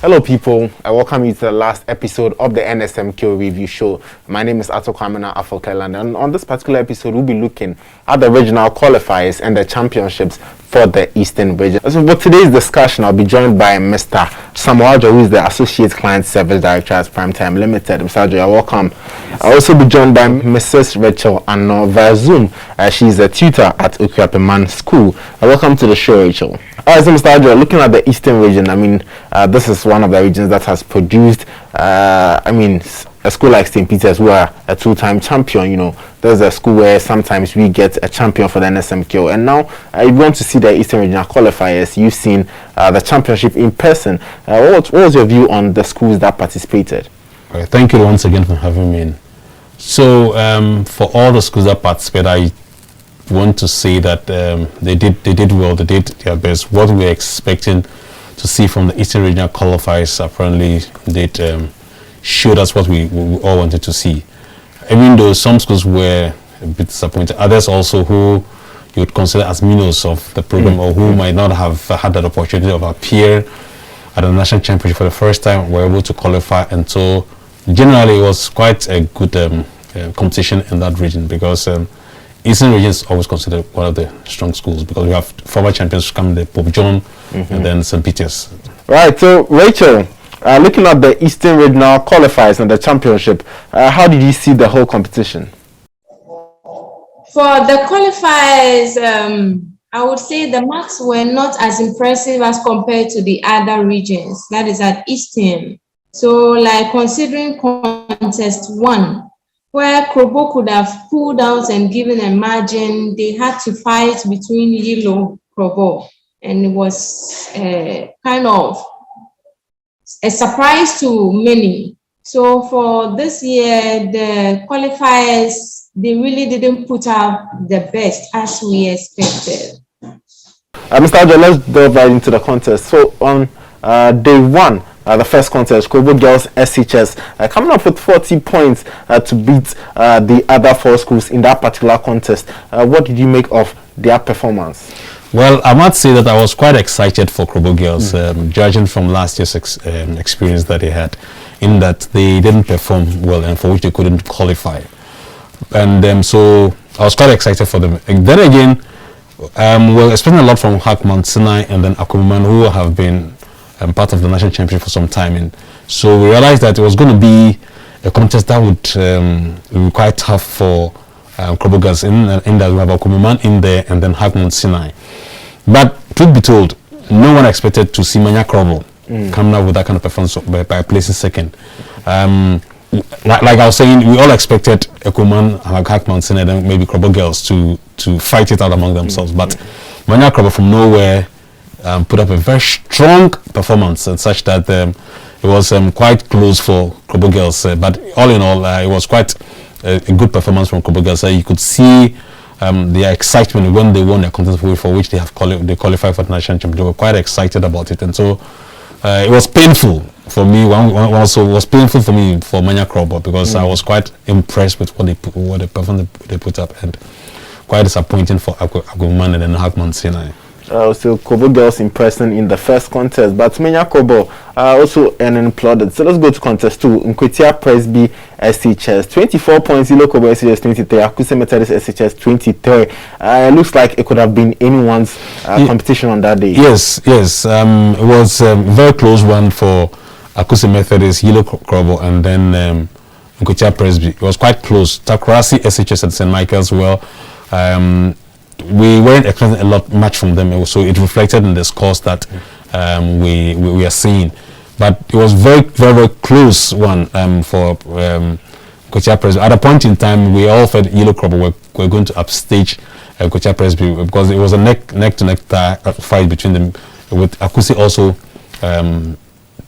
Hello people, I welcome you to the last episode of the NSMQ review show. My name is Ato Kwamena Afokland, and on this particular episode we'll be looking at the regional qualifiers and the championships for the Eastern region. So for today's discussion, I'll be joined by Mr. Samuajo, who is the Associate Client Service Director at Primetime Limited. Mr. Ajo, you're welcome. I'll also be joined by Mrs. Rachel Ano via Zoom. She's a tutor at Okuapeman School. Welcome to the show, Rachel. Alright, so Mr. Ajo, looking at the Eastern region, this is one of the regions that has produced, a school like St. Peter's, who are a two-time champion. There's a school where sometimes we get a champion for the NSMQ. And now, you want to see the Eastern regional qualifiers. You've seen the championship in person. What was your view on the schools that participated? Right, thank you once again for having me in. So, for all the schools that participated, I want to say that they did well, they did their best. What we were expecting to see from the Eastern Regional qualifiers apparently did showed us what we all wanted to see. Even though some schools were a bit disappointed, others also who you would consider as minnows of the program or who might not have had that opportunity of appear at the national championship for the first time were able to qualify. And so generally it was quite a good competition in that region, because Eastern region is always considered one of the strong schools because we have former champions come the Pope John and then St. Peter's. Right, so Rachel, looking at the Eastern regional qualifiers and the championship, how did you see the whole competition? For the qualifiers, I would say the marks were not as impressive as compared to the other regions, that is at Eastern. So like considering contest 1, where Krobo could have pulled out and given a margin, they had to fight between Yellow Krobo, and it was kind of a surprise to many. So for this year, the qualifiers, they really didn't put up the best as we expected. Mr. Ajo, let's delve right into the contest. So on day 1, the first contest, Krobo Girls SHS coming up with 40 points to beat the other 4 schools in that particular contest. What did you make of their performance? Well, I must say that I was quite excited for Krobo Girls, judging from last year's experience that they had, in that they didn't perform well and for which they couldn't qualify. And so I was quite excited for them. And then again, we're expecting a lot from Mount Sinai and then Akuman, who have been part of the national championship for some time. And so we realized that it was going to be a contest that would be quite tough for Krobo Girls, in that we have Akuman in there and then Mount Sinai. But truth be told, no one expected to see Manya Krobo coming out with that kind of performance by placing second. Like I was saying, we all expected Akuman, Mount Sinai, and then maybe Krobo Girls to fight it out among themselves. But Manya Krobo from nowhere put up a very strong performance, and such that it was quite close for Krobo Girls. But all in all, it was quite a good performance from Krobo Girls. You could see their excitement when they won their contest for which they qualified for the national championship. They were quite excited about it, and so it was painful for me. Also, it was painful for me for Manya Krobo, because I was quite impressed with what the performance they put up, and quite disappointing for Akuman and then Mount Sinai. So Krobo Girls impressing in the first contest, but Manya Krobo also earning plaudits. So let's go to contest 2. Nkwetia Presby SHS 24 points, Yellow Krobo SHS 23, Akuse Methodist SHS 23. It looks like it could have been anyone's competition on that day. Yes. It was a very close one for Akuse Methodist, Yellow Krobo, and then Nkwetia Presby. It was quite close. Takorasi SHS at St. Michael's, well, we weren't expecting a lot much from them, so it reflected in the scores that we are seeing. But it was very, very, very close one for Nkwetia Presby. At a point in time, we all felt Yellow Krobo were going to upstage Nkwetia Presby, because it was a neck-to-neck fight between them, with Akuse also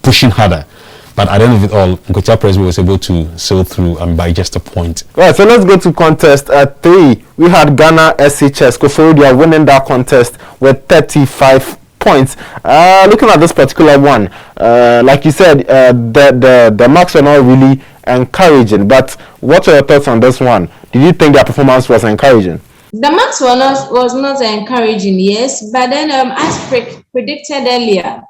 pushing harder. But at the end of it all, Nkwetia Presby was able to sail through by just a point. Right, so let's go to contest 3. We had Ghana SHS Koforidua winning that contest with 35 points. Looking at this particular one, like you said, the marks were not really encouraging. But what are your thoughts on this one? Did you think their performance was encouraging? The marks was not encouraging, yes. But then, as predicted earlier,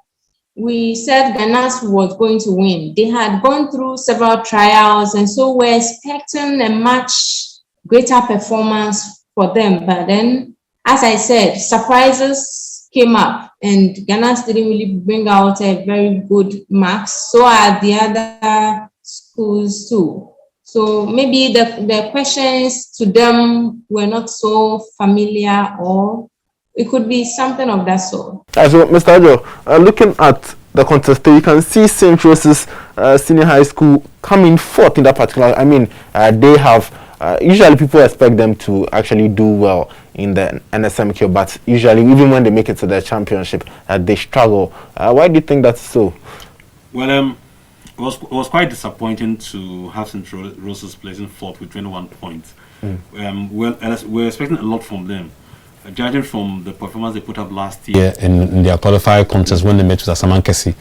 we said Ghana was going to win. They had gone through several trials, and so we're expecting a much greater performance for them. But then, as I said, surprises came up, and Ghana didn't really bring out a very good marks. So are the other schools too. So maybe the questions to them were not so familiar, or it could be something of that sort. So, Mr. Ajo, looking at the contest, you can see St. Rose's Senior High School coming fourth in that particular. I mean, they have, usually people expect them to actually do well in the NSMQ, but usually, even when they make it to the championship, they struggle. Why do you think that's so? Well, it was quite disappointing to have St. Rose's placing fourth with 21 points. We're expecting a lot from them. Judging from the performance they put up last year in their qualifier contest when they met with Asamankesi,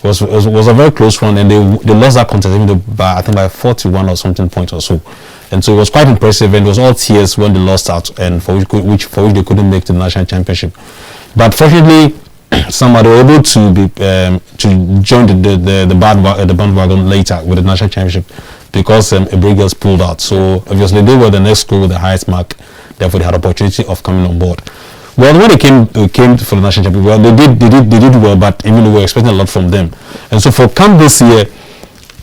it was a very close one, and they lost that contest even by, I think, by 41 or something points or so. And so it was quite impressive, and it was all tears when they lost out, and for which they couldn't make the national championship. But fortunately, somehow they were able to be to join the bandwagon later with the national championship, because Ebri Girls pulled out. So obviously they were the next school with the highest mark. Therefore, they had opportunity of coming on board. Well, when they came for the national championship, well, they did well, but even we were expecting a lot from them. And so for camp this year,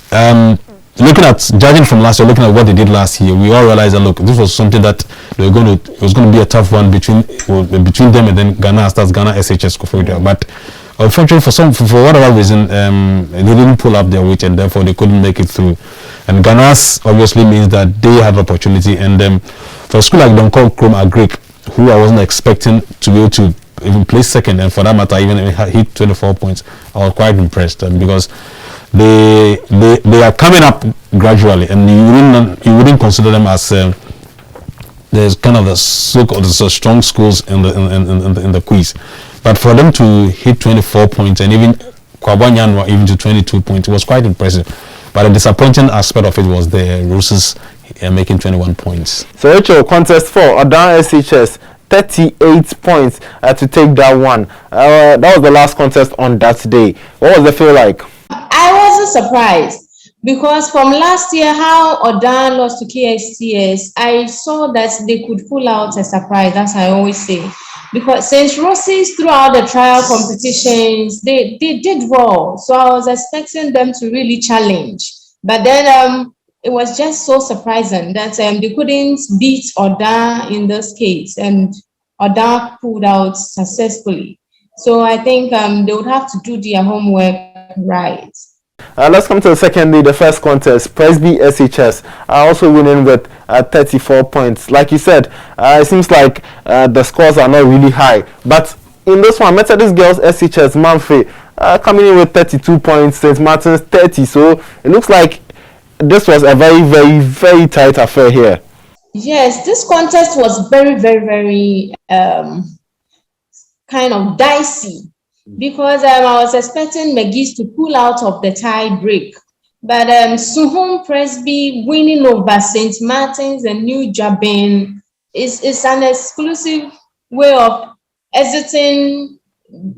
judging from last year, looking at what they did last year, we all realized that, look, this was something that it was going to be a tough one between them and then Ghana SHS Koforidua. But unfortunately, for whatever reason, they didn't pull up their weight, and therefore they couldn't make it through. And Ghana's obviously means that they had opportunity, and for a school like Donkor Krom Agric, who I wasn't expecting to be able to even place second, and for that matter even hit 24 points, I was quite impressed, because they are coming up gradually, and you wouldn't consider them as there's kind of the strong schools in the quiz, but for them to hit 24 points and even Kwabonyanwa even to 22 points was quite impressive. But the disappointing aspect of it was the Roses making 21 points. So Rachel, contest 4, Odan SHS, 38 points to take that one. That was the last contest on that day. What was the feel like? I wasn't surprised, because from last year, how Odan lost to KSTS, I saw that they could pull out a surprise, as I always say. Because St. Rose's, throughout the trial competitions, they did well. So I was expecting them to really challenge. But then it was just so surprising that they couldn't beat Odan in this case. And Odan pulled out successfully. So I think they would have to do their homework right. Let's come to the second day, the first contest. Presby SHS also winning with 34 points. Like you said, it seems like the scores are not really high. But in this one, Methodist Girls SHS Manfred coming in with 32 points, St. Martin's 30. So it looks like this was a very, very, very tight affair here. Yes, this contest was very, very, very kind of dicey, because I was expecting McGee's to pull out of the tie break. But Suhum Presby winning over St. Martin's and New Jabin is an exclusive way of exiting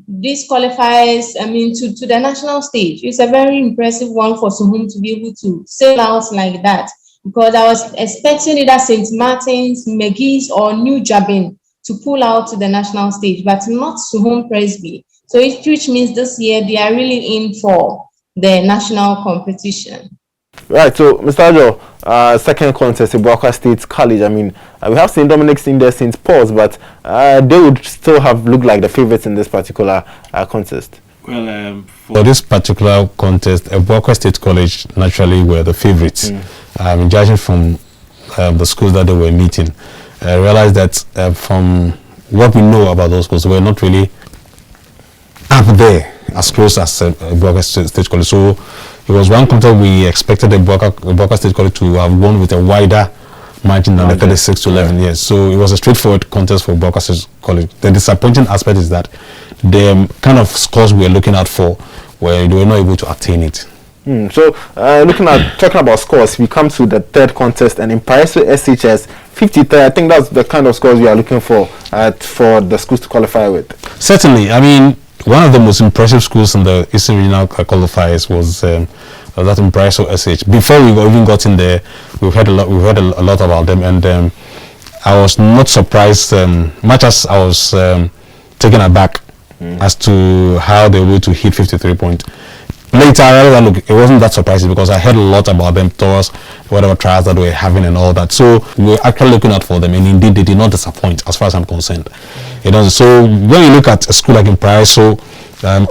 these qualifiers, to the national stage. It's a very impressive one for Suhum to be able to sail out like that, because I was expecting either St. Martin's, McGee's, or New Jabin to pull out to the national stage, but not Suhum Presby. So which means this year they are really in for the national competition. Right, so Mr. Ajo, second contest, Ibuaka State College. We have St. Dominic's in there, St. Paul's, but they would still have looked like the favorites in this particular contest. Well, for this particular contest, Ibuaka State College naturally were the favorites. Judging from the schools that they were meeting, I realized that from what we know about those schools, we're not really up there as close as Ibuaka State College. So it was one contest we expected Ibuaka State College to have won with a wider margin than the 36 to 11. Yes, so it was a straightforward contest for Ibuaka State College. The disappointing aspect is that the kind of scores we were looking at for, where they were not able to attain it. So talking about scores, we come to the third contest, and in Paris SHS 53. I think that's the kind of scores we are looking for the schools to qualify with. Certainly, one of the most impressive schools in the Eastern Regional Qualifiers was that in Braiso SH. Before we even got in there, we've heard a lot about them, and I was not surprised, much as I was taken aback as to how they were able to hit 53 points. Later, it wasn't that surprising because I heard a lot about them towards whatever trials that we were having and all that. So we were actually looking out for them, and indeed they did not disappoint as far as I'm concerned. So when you look at a school like in Braiso,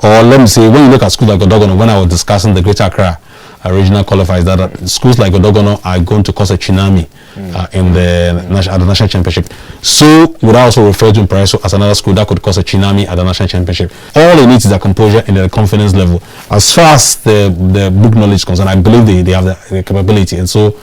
or let me say, when you look at schools like Odogono, when I was discussing the Greater Accra regional qualifiers, that schools like Odogono are going to cause a tsunami at the national championship. So would I also refer to Braiso as another school that could cause a tsunami at the national championship? All it needs is a composure and a confidence level. As far as the book knowledge is concerned, I believe they have the capability, and so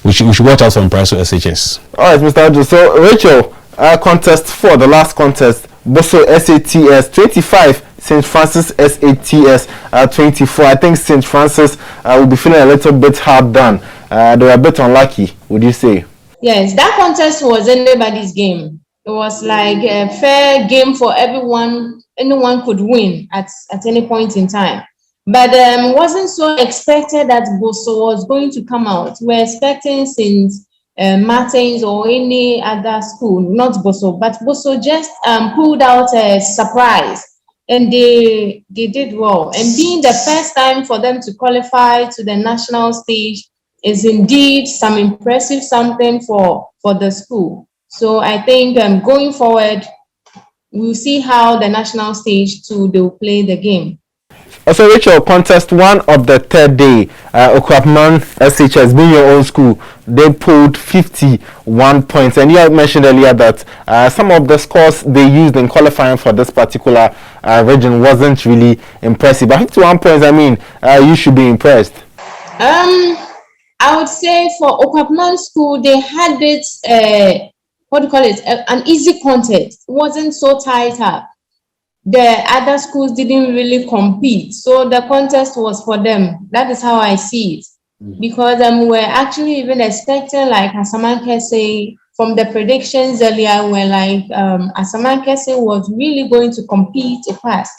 we should watch out for Braiso SHS. All right, Mr. Adjo. So Rachel, contest 4, the last contest, Boso SATS 25. St. Francis SATS 24. I think St. Francis will be feeling a little bit hard done. They were a bit unlucky, would you say? Yes, that contest was anybody's game. It was like a fair game for everyone. Anyone could win at any point in time. But wasn't so expected that Boso was going to come out. We're expecting St. Martin's or any other school, not Boso, but Boso just pulled out a surprise. And they did well. And being the first time for them to qualify to the national stage is indeed some impressive something for the school. So I think going forward, we'll see how the national stage too, they'll play the game. Also, Rachel, contest 1 of the third day, Okwapman SHS, being your own school, they pulled 51 points. And you had mentioned earlier that some of the scores they used in qualifying for this particular region wasn't really impressive. But 51 points, I mean, you should be impressed. I would say for Okwapman school, they had it, an easy contest. It wasn't so tight up. The other schools didn't really compete, so the contest was for them. That is how I see it, because we're actually even expecting, like Asamankese, from the predictions earlier, we're like Asamankese was really going to compete to pass.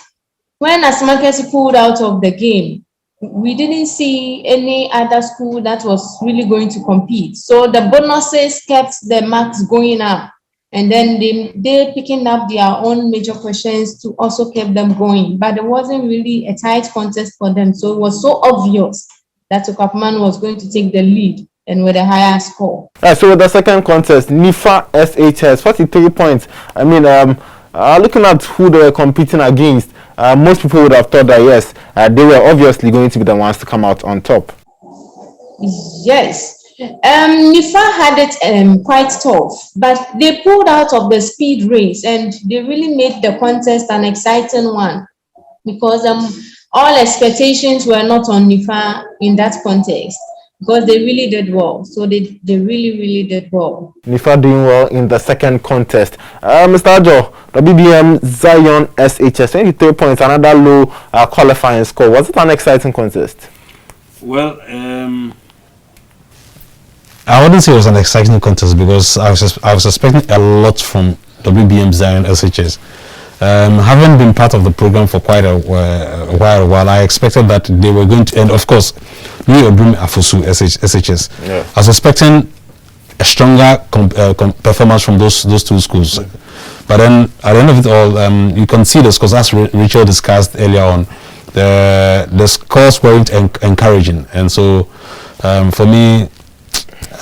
When Asamankese pulled out of the game, we didn't see any other school that was really going to compete. So the bonuses kept the marks going up. And then they picking up their own major questions to also keep them going. But it wasn't really a tight contest for them. So it was so obvious that Okwapman was going to take the lead and with a higher score. So with the second contest, NIFA SHS, 43 points. I mean, looking at who they were competing against, most people would have thought that, yes, they were obviously going to be the ones to come out on top. Yes. NIFA had it quite tough, but they pulled out of the speed race and they really made the contest an exciting one, because all expectations were not on NIFA in that context, because they really did well. So they really did well. NIFA doing well in the second contest. Mr. Adjo, WBM Zion SHS, 23 points, another low qualifying score. Was it an exciting contest? Well, I wouldn't say it was an exciting contest because I was expecting a lot from WBM Zion SHS. Having been part of the program for quite a while, I expected that they were going to, and of course, New Obrim Afusu SHS. Yeah. I was expecting a stronger performance from those two schools. But then at the end of it all, you can see the scores, as Richard discussed earlier on, the scores weren't encouraging, and so for me,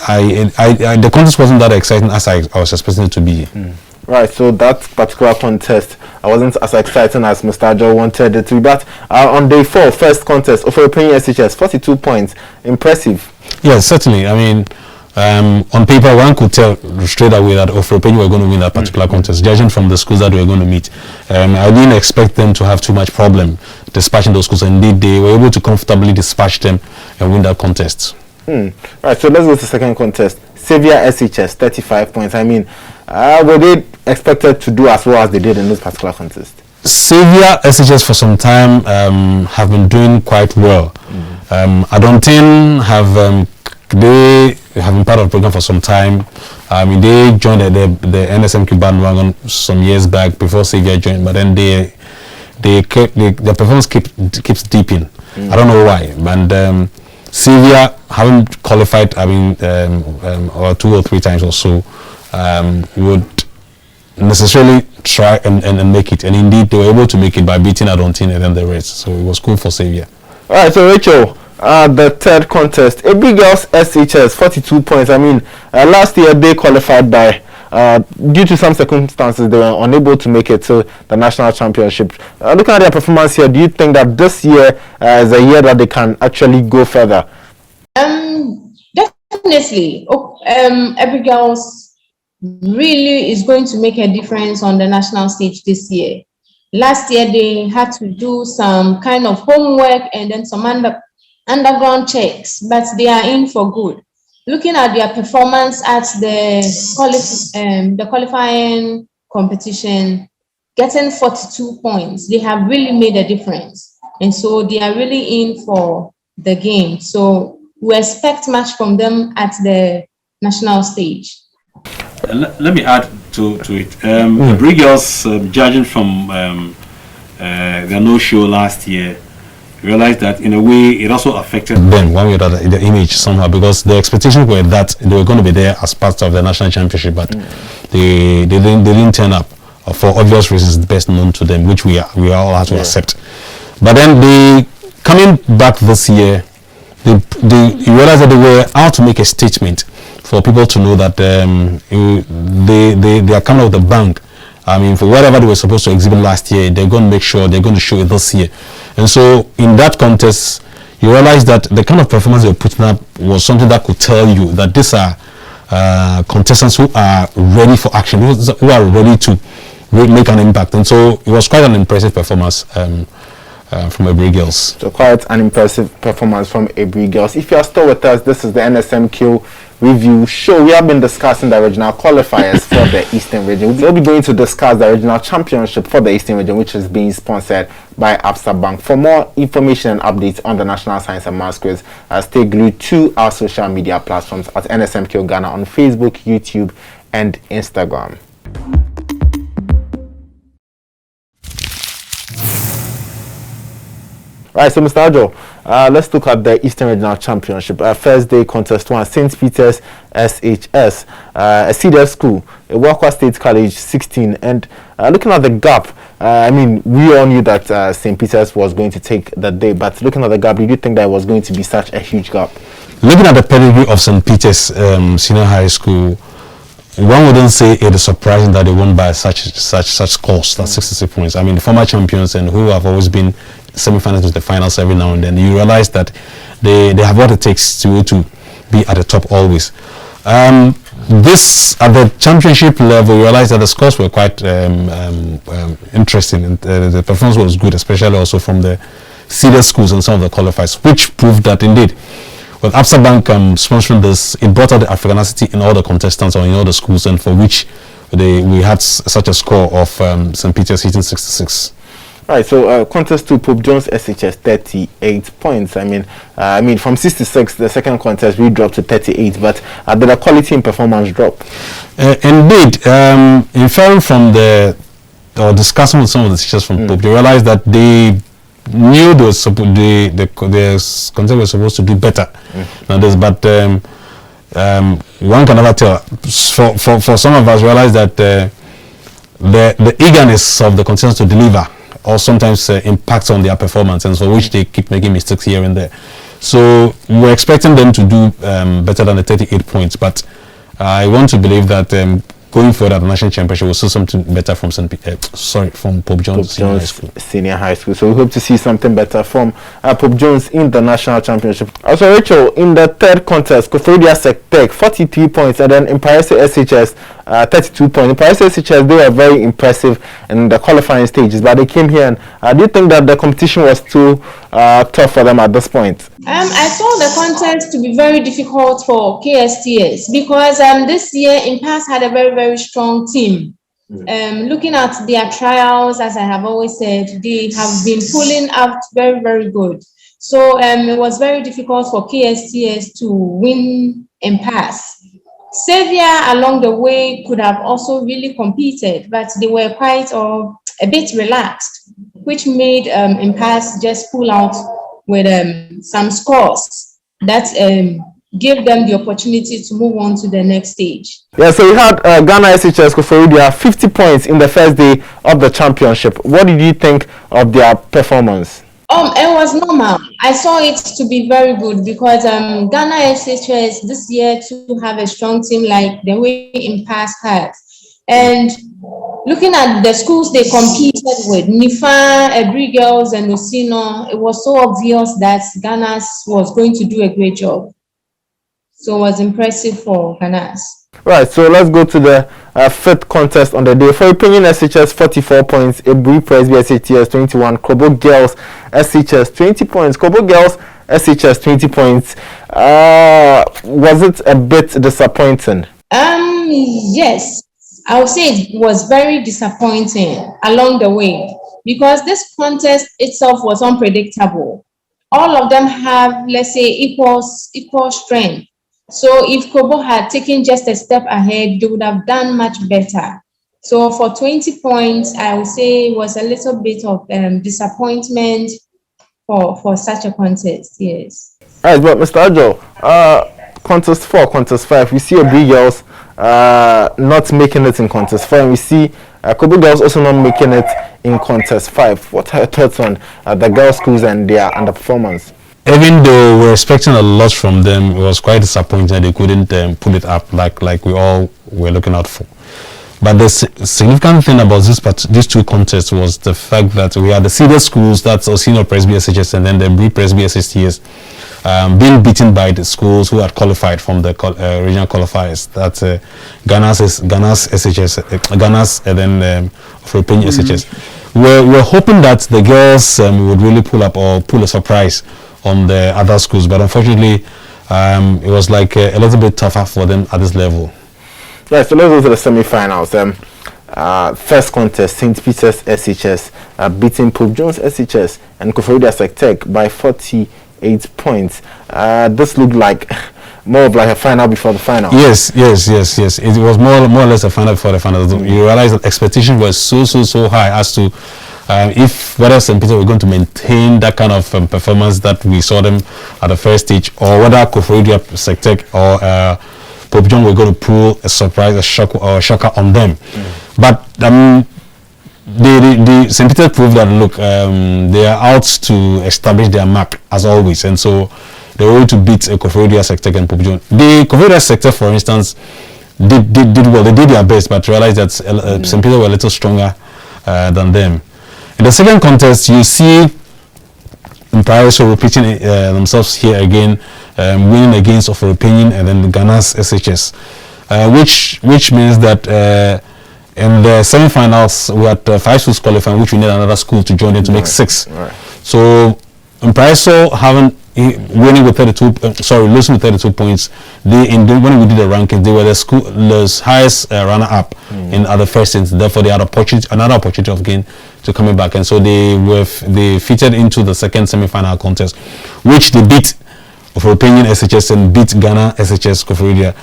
the contest wasn't that exciting as I was expecting it to be. Right, so that particular contest wasn't as exciting as Mr. Adjo wanted it to be. But on day 4, first contest, Ofurupenyi SHS, 42 points. Impressive. Yes, certainly. I mean, on paper, one could tell straight away that Ofurupenyi were going to win that particular contest, judging from the schools that we were going to meet. I didn't expect them to have too much problem dispatching those schools. Indeed, they were able to comfortably dispatch them and win that contest. Right, so let's go to the second contest. Xavier SHS, 35 points. I mean, were they expected to do as well as they did in this particular contest? Xavier SHS for some time have been doing quite well. Adontin they have been part of the program for some time. They joined the NSMQ bandwagon some years back before Xavier joined, but then they the performance keeps dipping. I don't know why. And Sylvia haven't qualified, or 2 or 3 times or so, would necessarily try and make it. And indeed, they were able to make it by beating Adontin and then the rest. So it was cool for Sylvia. All right, so Rachel, the third contest, AB Girls SHS, 42 points. Last year they qualified by, due to some circumstances, they were unable to make it to the national championship. Looking at their performance here, do you think that this year is a year that they can actually go further? Definitely. AB Girls really is going to make a difference on the national stage this year. Last year, they had to do some kind of homework and then some underground checks, but they are in for good. Looking at their performance at the qualifying competition, getting 42 points, they have really made a difference. And so they are really in for the game. So we expect much from them at the national stage. Let me add to it. The Girls, judging from their no-show last year, realized that in a way it also affected them one way or the other, the image somehow, because the expectations were that they were going to be there as part of the national championship, but they didn't turn up for obvious reasons best known to them, which we all have to accept. But then coming back this year, you realize that they were out to make a statement for people to know that they are coming out of the bank. For whatever they were supposed to exhibit last year, they're going to make sure they're going to show it this year. And so in that contest, you realize that the kind of performance they were putting up was something that could tell you that these are contestants who are ready for action, who are ready to make an impact. And so it was quite an impressive performance from AB Girls. So quite an impressive performance from AB Girls. If you are still with us, this is the NSMQ review show. We have been discussing the regional qualifiers for the Eastern region. We'll be going to discuss the regional championship for the Eastern region, which is being sponsored by Absa Bank. For more information and updates on the National Science and Maths quiz, stay glued to our social media platforms at NSMQ Ghana on Facebook, YouTube, and Instagram. Right, so Mr. Ajo, let's look at the Eastern Regional Championship. First day contest 1, St. Peter's SHS, a CDF school, a Wakwa State College 16. And looking at the gap, we all knew that St. Peter's was going to take the day, but looking at the gap, did you think that it was going to be such a huge gap? Looking at the pedigree of St. Peter's Senior High School, one wouldn't say it is surprising that they won by such scores, that's 66 points. The former champions and who have always been semi-finals to the finals every now and then, you realize that they have what it takes to be at the top always. This at the championship level, you realize that the scores were quite interesting, and the performance was good, especially also from the senior schools and some of the qualifiers, which proved that indeed with Absa Bank sponsoring this, it brought out the Africanity in all the contestants or in all the schools, and for which we had such a score of St. Peter's hitting 66. Right, so contest 2, Pope Jones SHS 38 points. From 66, the second contest we dropped to 38, but did the quality and performance drop? Indeed, inferring from discussing with some of the teachers from Pope, they realized that they knew the contest was supposed to do better than this, but one can never tell. For some of us, realize that the eagerness of the contestants to deliver or sometimes impacts on their performance, and so which they keep making mistakes here and there. So we're expecting them to do better than the 38 points, but I want to believe that going forward at the national championship, we'll see something better from from Pope Jones Senior High School. So we hope to see something better from Pope Jones in the national championship. Also, Rachel, in the third contest, Koforidua Sectec 43 points, and then Imparese SHS 32 points. Imparese SHS, they were very impressive in the qualifying stages, but they came here. And do you think that the competition was too tough for them at this point? I saw the contest to be very difficult for KSTS because this year Impas had a very, very strong team. Looking at their trials, as I have always said, they have been pulling out very, very good. So it was very difficult for KSTS to win Impas. Xavier along the way could have also really competed, but they were quite a bit relaxed, which made Impasse just pull out with some scores that gave them the opportunity to move on to the next stage. Yeah, so we had Ghana SHS Koforidua 50 points in the first day of the championship. What did you think of their performance? It was normal. I saw it to be very good because Ghana SHS this year to have a strong team like the way Impasse had. And looking at the schools they competed with, Nifa, Ebri Girls, and Osino, it was so obvious that Ghana was going to do a great job. So it was impressive for Ghana's. Right, so let's go to the fifth contest on the day. For Opinion SHS 44 points, Ebri Presby SHS 21, Kobo Girls SHS 20 points, Kobo Girls SHS 20 points. Was it a bit disappointing? Yes, I would say it was very disappointing along the way because this contest itself was unpredictable. All of them have, let's say, equal strength. So if Kobo had taken just a step ahead, they would have done much better. So for 20 points, I would say it was a little bit of disappointment for such a contest, yes. All right, but Mr. Ajo, contest 4, contest 5, we see Ebri Girls not making it in contest 4, and we see Kobo Girls also not making it in contest 5. What are your thoughts on the girls' schools and their underperformance? Even though we're expecting a lot from them, it was quite disappointing they couldn't pull it up like we all were looking out for. But the significant thing about these two contests was the fact that we had the seeded schools, that's Osino Presby SHS and then the Ebri Presby SHS, being beaten by the schools who had qualified from the regional qualifiers. That's Ghana's SHS, Ghana's and then Philippine SHS. We're hoping that the girls would really pull up or pull a surprise on the other schools, but unfortunately it was like a little bit tougher for them at this level. Right, so let's go to the semi-finals. First contest, St. Peter's SHS beating Pope Jones SHS and Koforidua Sectec by 48 points. This looked like more of like a final before the final. Yes. It was more or less a final before the final. You realize that expectations were so high as to if whether St. Peter were going to maintain that kind of performance that we saw them at the first stage, or whether Koforidua Sectec or Pope John were going to pull a surprise, a shocker on them. But the St. Peter proved that look, they are out to establish their mark as always, and so they were able to beat Koforidua Sectec and Pope John. The Koforidua Sectec, for instance, did well. They did their best, but realized that St. Peter were a little stronger than them. In the second contest, you see Imperial repeating themselves here again, winning against of Opinion and then Ghana's SHS, which means that in the semi-finals we had 5 schools qualifying, which we need another school to join in to make 6. Right. So Imperial winning with losing with 32 points. When we did the rankings, they were the highest runner-up in other first instance. Therefore, they had another opportunity of again to coming back, and so they fitted into the second semi-final contest, which they beat for Opinion SHS and beat Ghana SHS Koforidua,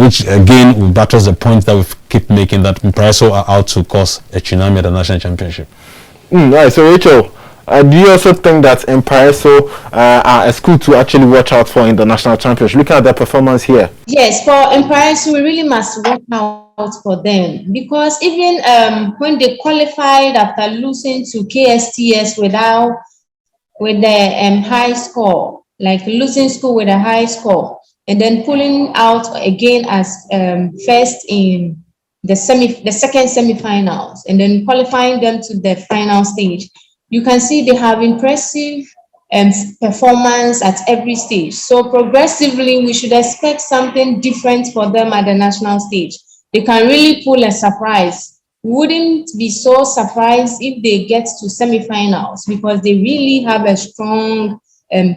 which again battles the point that we keep making, that Imperial are out to cause a tsunami at the national championship. Right. So Rachel, do you also think that Imperial are a school to actually watch out for in the national championship? Look at their performance here. Yes, for Imperial, we really must watch out for them, because even when they qualified after losing to KSTS with the high score, like losing school with a high score, and then pulling out again as first in the second semi-finals, and then qualifying them to the final stage, you can see they have impressive performance at every stage. So progressively, we should expect something different for them at the national stage. They can really pull a surprise. Wouldn't be so surprised if they get to semi-finals, because they really have a strong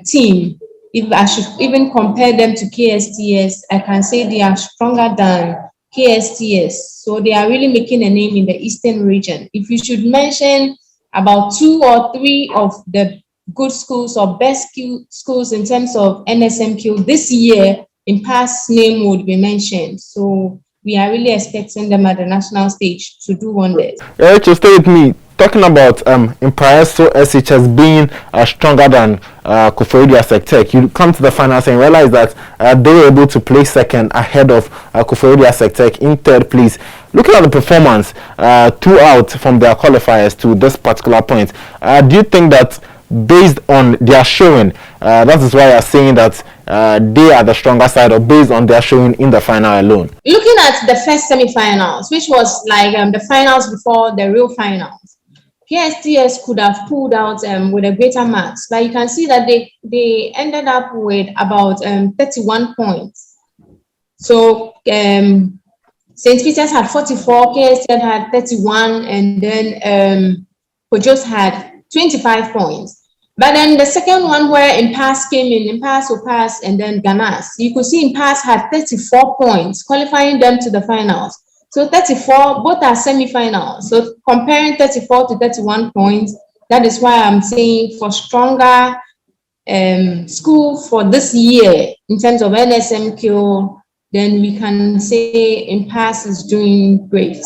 team. If I should even compare them to KSTS, I can say they are stronger than KSTS. So they are really making a name in the Eastern region. If you should mention about 2 or 3 of the good schools or best schools in terms of NSMQ this year, in past name would be mentioned. So we are really expecting them at the national stage to do wonders. Rachel, stay with me. talking about Impresso SHS being stronger than Koforidua Sectec, you come to the finals and realize that they were able to place second ahead of Koforidua Sectec in third place. Looking at the performance throughout from their qualifiers to this particular point, do you think that based on their showing, that is why you're saying that they are the stronger side, or based on their showing in the final alone? Looking at the first semi-finals, which was like the finals before the real finals, PSTS could have pulled out with a greater marks, but you can see that they ended up with about 31 points. So St. Peter's had 44, KSTS had 31, and then Pojos had 25 points. But then the second one where Impasse came in, Impasse, Opasse, and then Ganas, you could see Impasse had 34 points, qualifying them to the finals. So 34, both are semi-finals. So comparing 34 to 31 points, that is why I'm saying for stronger school for this year, in terms of NSMQ, then we can say Impasse is doing great.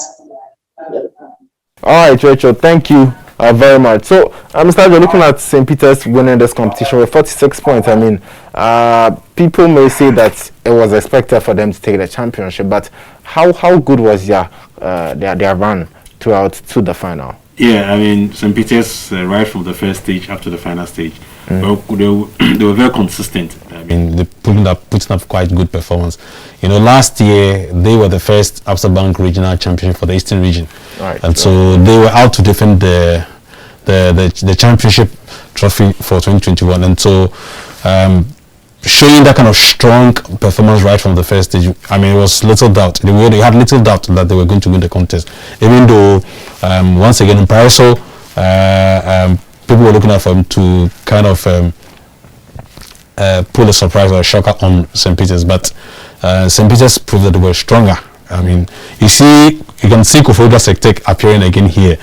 All right, Rachel, thank you very much. So, Mr. Ajo, looking at St. Peter's winning this competition with 46 points, I mean, people may say that it was expected for them to take the championship, but how good was their run throughout to the final? Yeah, I mean, St. Peter's right from the first stage up to the final stage, well, they were very consistent. I mean, They putting up quite good performance. You know, last year they were the first Absa Bank Regional Champion for the Eastern Region, Right. and so they were out to defend the championship trophy for 2021, and so showing that kind of strong performance right from the first stage, I mean, it was little doubt. They had little doubt that they were going to win the contest, even though once again in Impresso, people were looking out for him to kind of pull a surprise or a shocker on St. Peter's, but St. Peter's proved that they were stronger. I mean, you can see Koforidua Sectec appearing again here,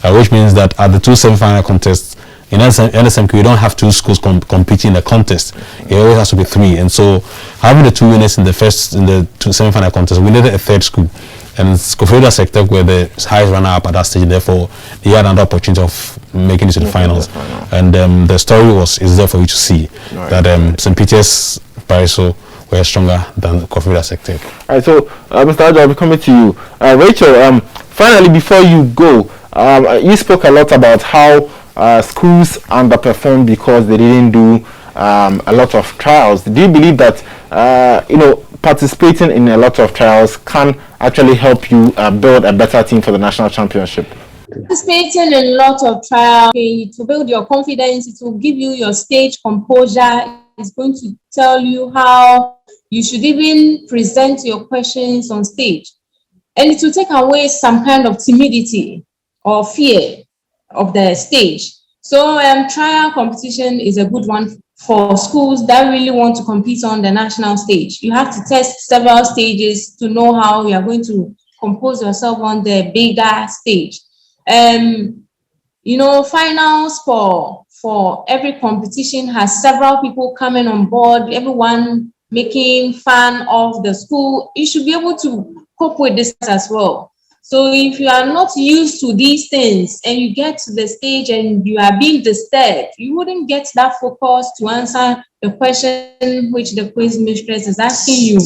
which means that at the two semi-final contests in NSMQ, you don't have two schools competing in a contest. It always has to be three, and so having the two winners in the two semi-final contests, we needed a third school, and Koforidua Sectec were the highest runner-up at that stage. Therefore, they had another opportunity of making it to the finals. And the story is there for you to see, right, that St. Peter's Impresso were stronger than Koforidua Sectec. All right, so Mr. Ajo, I'll be coming to you. Rachel, finally, before you go, you spoke a lot about how schools underperformed because they didn't do a lot of trials. Do you believe that participating in a lot of trials can actually help you build a better team for the national championship? Participating in a lot of trials to build your confidence, it will give you your stage composure. It's going to tell you how you should even present your questions on stage, and it will take away some kind of timidity or fear of the stage. So trial competition is a good one for schools that really want to compete on the national stage. You have to test several stages to know how you are going to compose yourself on the bigger stage. Finals for every competition has several people coming on board, everyone making fun of the school. You should be able to cope with this as well. So if you are not used to these things and you get to the stage and you are being disturbed, you wouldn't get that focus to answer the question which the quiz mistress is asking you.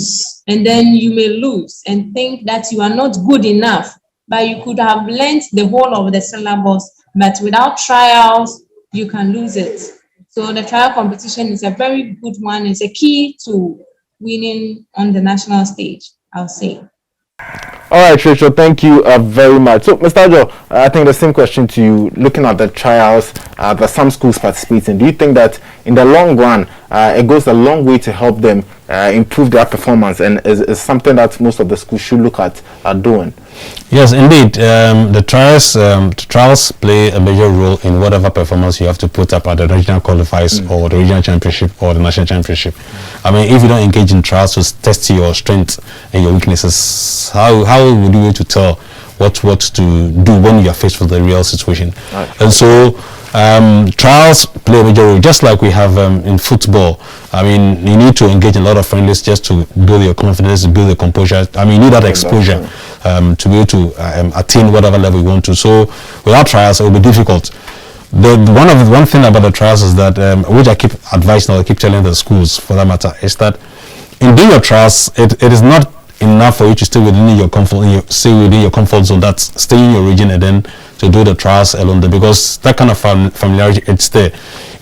And then you may lose and think that you are not good enough, but you could have learned the whole of the syllabus, but without trials, you can lose it. So the trial competition is a very good one. It's a key to winning on the national stage, I'll say. All right, Rachel, thank you very much. So, Mr. Ajo, I think the same question to you. Looking at the trials that some schools participate in, do you think that in the long run, it goes a long way to help them improve their performance, and is something that most of the schools should look at doing? Yes, indeed. The trials play a major role in whatever performance you have to put up at the regional qualifiers or the regional championship or the national championship. I mean, if you don't engage in trials to test your strengths and your weaknesses, how would you be able to tell what to do when you are faced with the real situation? Right. And so trials play a major role, just like we have in football. I mean, you need to engage in a lot of friendlies just to build your confidence, build your composure. I mean, you need that exposure. to be able to attain whatever level you want to. So without trials, it will be difficult. One thing about the trials is that, which I keep advising, or I keep telling the schools for that matter, is that in doing your trials, it is not enough for you to stay within your comfort zone. That's stay in your region and then to do the trials alone there, because that kind of familiarity, it's there.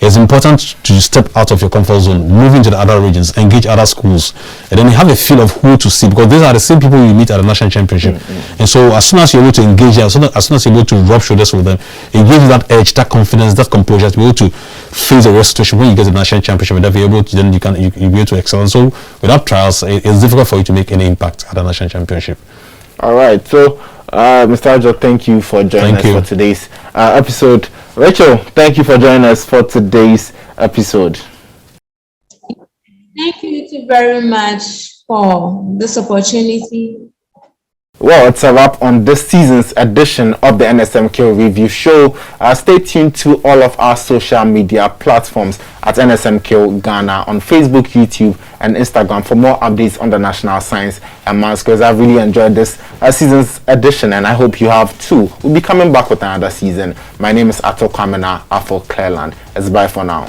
It's important to step out of your comfort zone, move into the other regions, engage other schools, and then you have a feel of who to see, because these are the same people you meet at the national championship. And so as soon as you're able to engage them, as soon as you're able to rub shoulders with them, it gives you that edge, that confidence, that composure to be able to face the real situation when you get to the national championship, and then you'll be able to excel. And so without trials, it's difficult for you to make any impact at the national championship. All right, so Mr. Ajo, thank you for joining us for today's episode. Rachel, thank you for joining us for today's episode. Thank you very much for this opportunity. Well, it's a wrap on this season's edition of the NSMQ Review Show. Stay tuned to all of our social media platforms at NSMQ Ghana on Facebook, YouTube, and Instagram for more updates on the national science and maths quiz. I've really enjoyed this season's edition, and I hope you have too. We'll be coming back with another season. My name is Ato Kwamena Afo Clearland. It's bye for now.